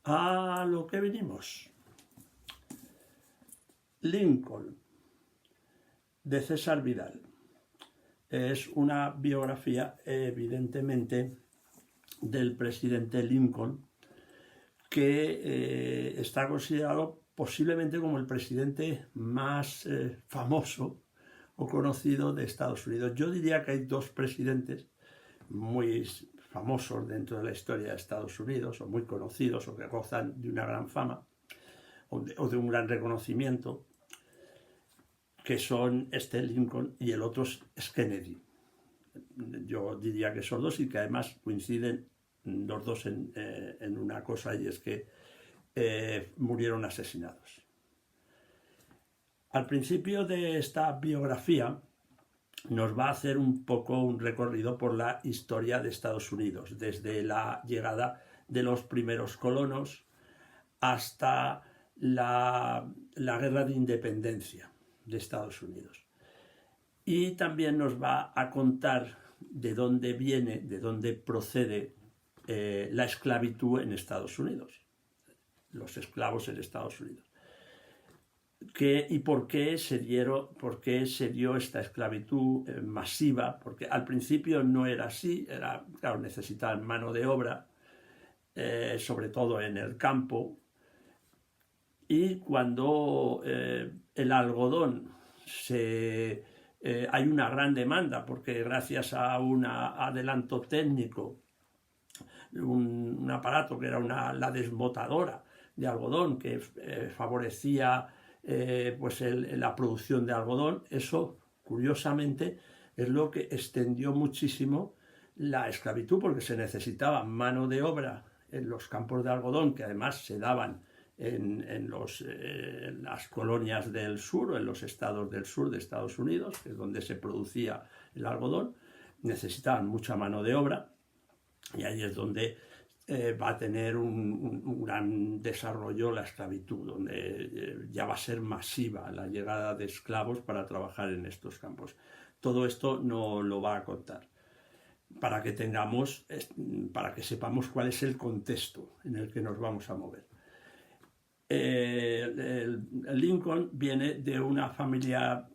A lo que venimos. Lincoln, de César Vidal. Es una biografía, evidentemente, del presidente Lincoln, que está considerado posiblemente como el presidente más famoso o conocido de Estados Unidos. Yo diría que hay dos presidentes muy famosos dentro de la historia de Estados Unidos, o muy conocidos, o que gozan de una gran fama, o de un gran reconocimiento, que son este Lincoln y el otro es Kennedy. Yo diría que son dos y que además coinciden los dos en una cosa, y es que murieron asesinados. Al principio de esta biografía nos va a hacer un poco un recorrido por la historia de Estados Unidos, desde la llegada de los primeros colonos hasta la guerra de independencia de Estados Unidos. Y también nos va a contar de dónde viene, de dónde procede la esclavitud en Estados Unidos, los esclavos en Estados Unidos. Y por qué se dio esta esclavitud masiva, porque al principio no era así, claro, necesitaban mano de obra, sobre todo en el campo, y cuando el algodón hay una gran demanda, porque gracias a un adelanto técnico, un aparato que era la desmotadora de algodón, que favorecía pues la producción de algodón, eso curiosamente es lo que extendió muchísimo la esclavitud, porque se necesitaba mano de obra en los campos de algodón, que además se daban en las colonias del sur, o en los estados del sur de Estados Unidos, que es donde se producía el algodón. Necesitaban mucha mano de obra, y ahí es donde va a tener un gran desarrollo la esclavitud, donde ya va a ser masiva la llegada de esclavos para trabajar en estos campos. Todo esto no lo va a contar, para que sepamos cuál es el contexto en el que nos vamos a mover. Lincoln viene de una familia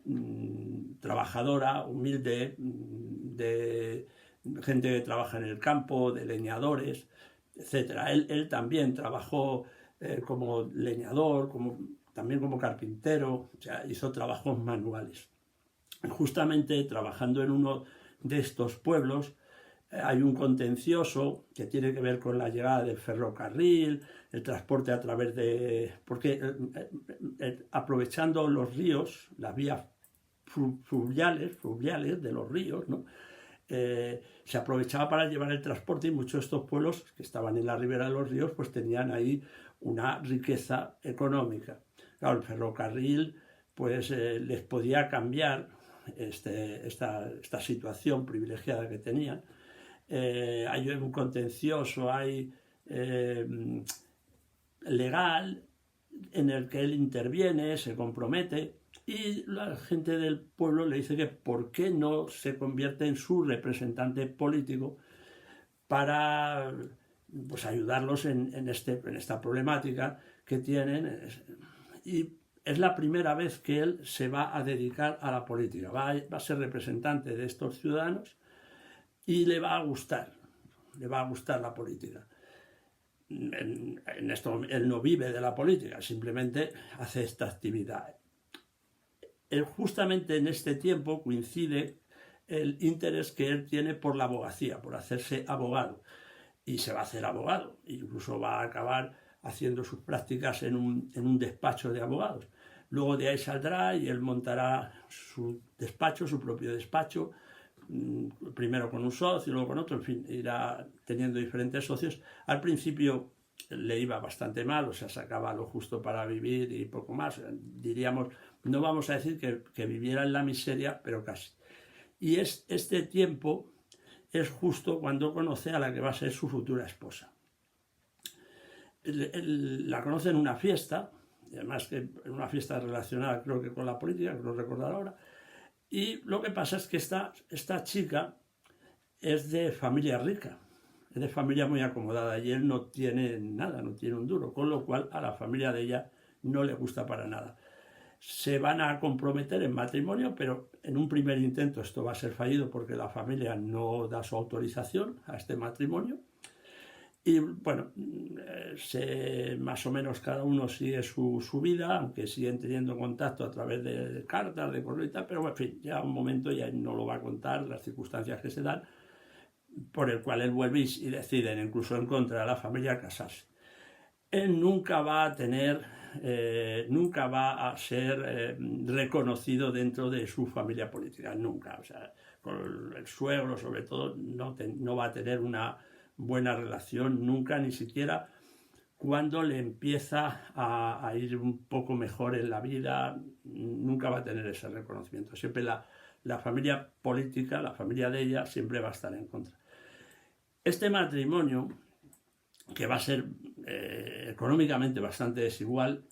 trabajadora, humilde, de gente que trabaja en el campo, de leñadores, etc. Él también trabajó como leñador, también como carpintero, o sea, hizo trabajos manuales. Justamente trabajando en uno de estos pueblos, hay un contencioso que tiene que ver con la llegada del ferrocarril, el transporte a través de... porque aprovechando los ríos, las vías fluviales de los ríos, ¿no? Se aprovechaba para llevar el transporte, y muchos de estos pueblos que estaban en la ribera de los ríos pues tenían ahí una riqueza económica. Claro, el ferrocarril pues les podía cambiar esta situación privilegiada que tenían. Hay un contencioso, legal, en el que él interviene, se compromete, y la gente del pueblo le dice que por qué no se convierte en su representante político para pues ayudarlos en esta problemática que tienen. Y es la primera vez que él se va a dedicar a la política, va a ser representante de estos ciudadanos, y le va a gustar la política. En esto él no vive de la política, simplemente hace esta actividad. Justamente en este tiempo coincide el interés que él tiene por la abogacía, por hacerse abogado, y se va a hacer abogado, incluso va a acabar haciendo sus prácticas en un despacho de abogados. Luego de ahí saldrá y él montará su despacho, su propio despacho, primero con un socio, luego con otro, en fin, irá teniendo diferentes socios. Al principio le iba bastante mal, o sea, sacaba lo justo para vivir y poco más. Diríamos, no vamos a decir que viviera en la miseria, pero casi. Y este tiempo es justo cuando conoce a la que va a ser su futura esposa. La conoce en una fiesta, además que en una fiesta relacionada creo que con la política, que no recordar ahora. Y lo que pasa es que esta chica es de familia rica, es de familia muy acomodada y él no tiene nada, no tiene un duro, con lo cual a la familia de ella no le gusta para nada. Se van a comprometer en matrimonio, pero en un primer intento esto va a ser fallido porque la familia no da su autorización a este matrimonio. Y bueno, más o menos cada uno sigue su vida, aunque siguen teniendo contacto a través de cartas, de correo y tal, pero en fin, llega un momento, y él no lo va a contar, las circunstancias que se dan, por el cual él vuelve y deciden, incluso en contra de la familia, casarse. Él nunca va a tener, nunca va a ser reconocido dentro de su familia política, nunca. O sea, con el suegro, sobre todo, no va a tener una buena relación nunca, ni siquiera cuando le empieza a ir un poco mejor en la vida, nunca va a tener ese reconocimiento. Siempre la familia política, la familia de ella, siempre va a estar en contra. Este matrimonio, que va a ser económicamente bastante desigual,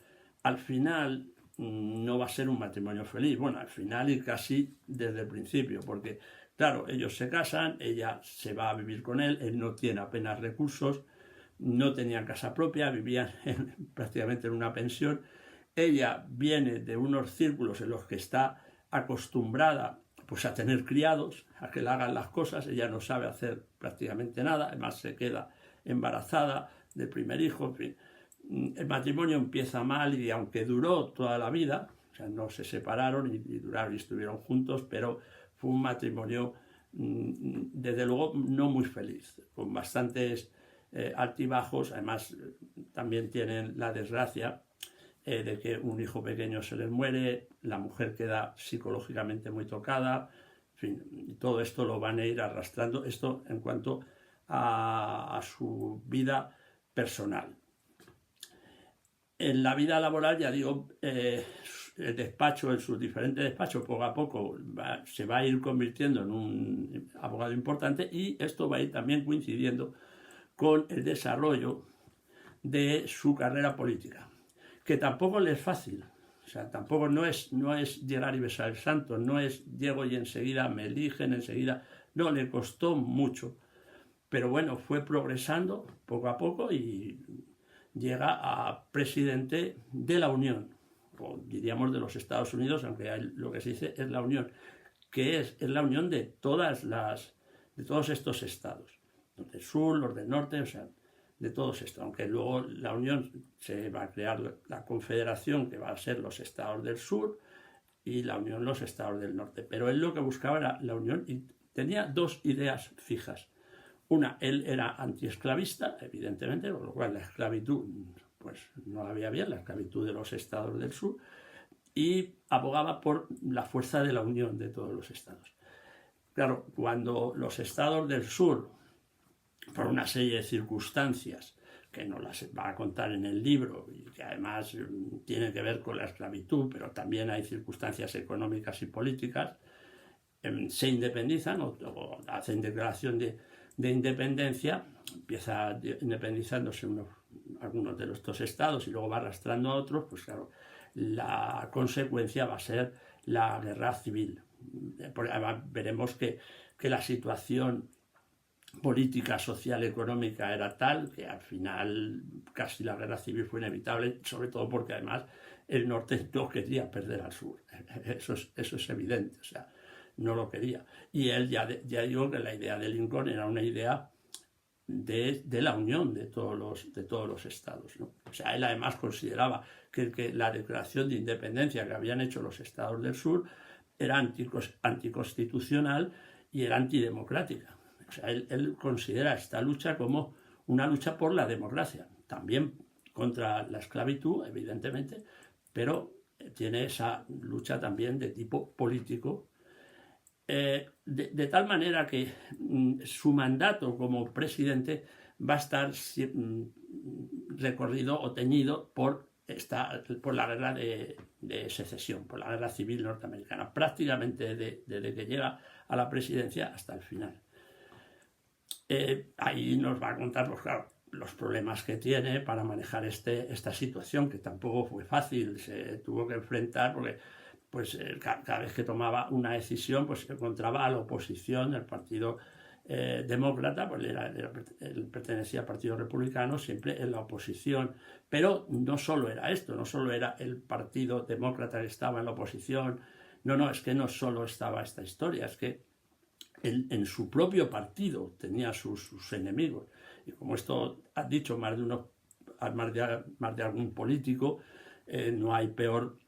al final no va a ser un matrimonio feliz. Bueno, al final y casi desde el principio, porque claro, ellos se casan, ella se va a vivir con él no tiene apenas recursos, no tenía casa propia, vivían prácticamente en una pensión. Ella viene de unos círculos en los que está acostumbrada pues a tener criados, a que le hagan las cosas, ella no sabe hacer prácticamente nada, además se queda embarazada del primer hijo, en fin. El matrimonio empieza mal y aunque duró toda la vida, o sea, no se separaron y duraron y estuvieron juntos, pero fue un matrimonio desde luego no muy feliz, con bastantes altibajos. Además también tienen la desgracia de que un hijo pequeño se les muere, la mujer queda psicológicamente muy tocada, en fin, todo esto lo van a ir arrastrando, esto en cuanto a su vida personal. En la vida laboral, ya digo, el despacho, en sus diferentes despachos, poco a poco se va a ir convirtiendo en un abogado importante, y esto va a ir también coincidiendo con el desarrollo de su carrera política, que tampoco le es fácil. O sea, tampoco no es llegar y besar el santo, no es llego y enseguida me eligen, enseguida. No, le costó mucho. Pero bueno, fue progresando poco a poco y llega a presidente de la Unión, o diríamos de los Estados Unidos, aunque lo que se dice es la Unión, que es la unión de de todos estos estados, los del sur, los del norte, o sea, de todos estos, aunque luego la Unión se va a crear la Confederación, que va a ser los estados del sur, y la Unión los estados del norte. Pero él lo que buscaba era la Unión y tenía dos ideas fijas. Una, él era antiesclavista, evidentemente, con lo cual la esclavitud pues no la veía bien, la esclavitud de los estados del sur, y abogaba por la fuerza de la unión de todos los estados. Claro, cuando los estados del sur, por una serie de circunstancias que no las va a contar en el libro y que además tienen que ver con la esclavitud, pero también hay circunstancias económicas y políticas, se independizan o hacen declaración de independencia, empieza independizándose algunos de estos estados y luego va arrastrando a otros, pues claro, la consecuencia va a ser la guerra civil. Además, veremos que la situación política, social, económica era tal que al final casi la guerra civil fue inevitable, sobre todo porque además el norte no quería perder al sur. Eso es evidente, o sea, no lo quería. Y él ya digo que la idea de Lincoln era una idea de la unión de todos los estados, ¿no? O sea, él además consideraba que la declaración de independencia que habían hecho los estados del sur era anticonstitucional y era antidemocrática. O sea, él considera esta lucha como una lucha por la democracia, también contra la esclavitud, evidentemente, pero tiene esa lucha también de tipo político, de tal manera que su mandato como presidente va a estar recorrido o teñido por la guerra de secesión, por la guerra civil norteamericana, prácticamente desde que llega a la presidencia hasta el final. Ahí nos va a contar, pues claro, los problemas que tiene para manejar esta situación, que tampoco fue fácil, se tuvo que enfrentar porque pues cada vez que tomaba una decisión pues encontraba a la oposición del partido demócrata, pues él pertenecía al Partido Republicano, siempre en la oposición. Pero no solo era esto, no solo era el Partido Demócrata que estaba en la oposición, no, es que no solo estaba esta historia, es que en su propio partido tenía sus enemigos. Y como esto ha dicho más de algún político, no hay peor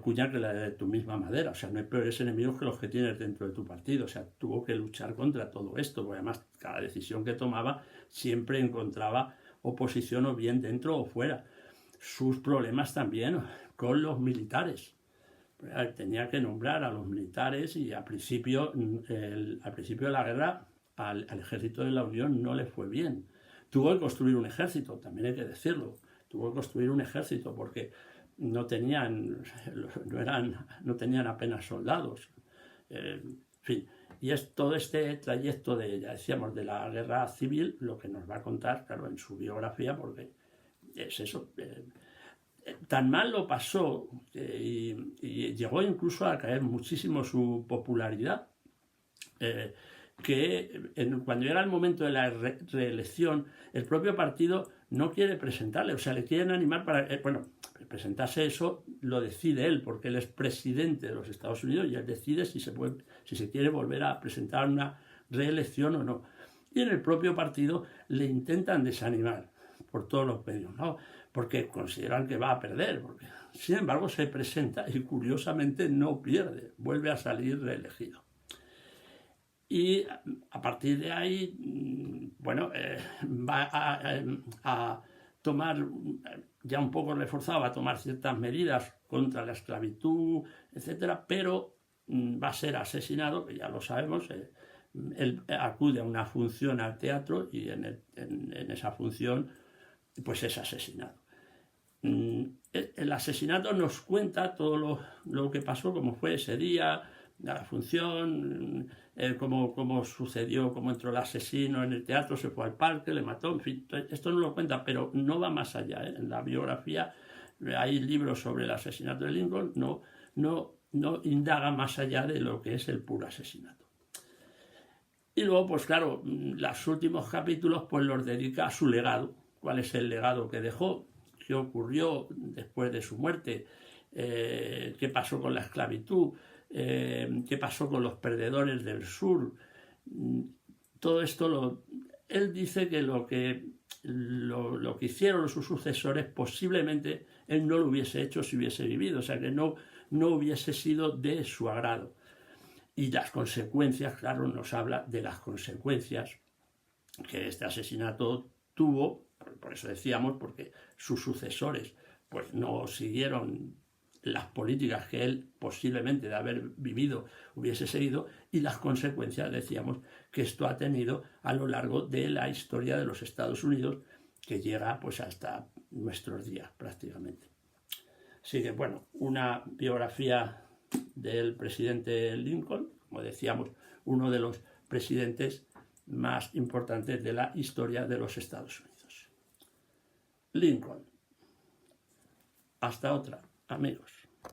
cuña que la de tu misma madera. O sea, no hay peores enemigos que los que tienes dentro de tu partido. O sea, tuvo que luchar contra todo esto, porque además cada decisión que tomaba siempre encontraba oposición, o bien dentro o fuera. Sus problemas también con los militares. Tenía que nombrar a los militares, y al principio de la guerra al ejército de la Unión no le fue bien. Tuvo que construir un ejército, también hay que decirlo. Tuvo que construir un ejército porque no tenían apenas soldados. En fin, y es todo este trayecto ya decíamos, de la guerra civil lo que nos va a contar, claro, en su biografía, porque es eso. Tan mal lo pasó y llegó incluso a caer muchísimo su popularidad, que cuando llega el momento de la reelección, el propio partido no quiere presentarle, o sea, le quieren animar para... presentarse, eso lo decide él, porque él es presidente de los Estados Unidos y él decide si se quiere volver a presentar una reelección o no. Y en el propio partido le intentan desanimar por todos los medios, ¿no? Porque consideran que va a perder. Sin embargo, se presenta y curiosamente no pierde, vuelve a salir reelegido. Y a partir de ahí, va a tomar, ya un poco reforzado, va a tomar ciertas medidas contra la esclavitud, etcétera, pero va a ser asesinado, que ya lo sabemos. Él acude a una función al teatro y en esa función pues es asesinado. El asesinato nos cuenta todo lo que pasó, cómo fue ese día, la función, cómo sucedió, cómo entró el asesino en el teatro, se fue al parque, le mató, en fin, esto no lo cuenta, pero no va más allá. En la biografía hay libros sobre el asesinato de Lincoln, no indaga más allá de lo que es el puro asesinato. Y luego, pues claro, los últimos capítulos pues los dedica a su legado. ¿Cuál es el legado que dejó? ¿Qué ocurrió después de su muerte? ¿Qué pasó con la esclavitud? ¿Qué pasó con los perdedores del sur? Todo esto él dice que lo que hicieron sus sucesores posiblemente él no lo hubiese hecho si hubiese vivido, o sea que no hubiese sido de su agrado. Y las consecuencias, claro, nos habla de las consecuencias que este asesinato tuvo, por eso decíamos, porque sus sucesores pues no siguieron las políticas que él posiblemente de haber vivido hubiese seguido, y las consecuencias, decíamos, que esto ha tenido a lo largo de la historia de los Estados Unidos, que llega pues hasta nuestros días prácticamente. Así que bueno, una biografía del presidente Lincoln, como decíamos, uno de los presidentes más importantes de la historia de los Estados Unidos. Lincoln. Hasta otra, amigos.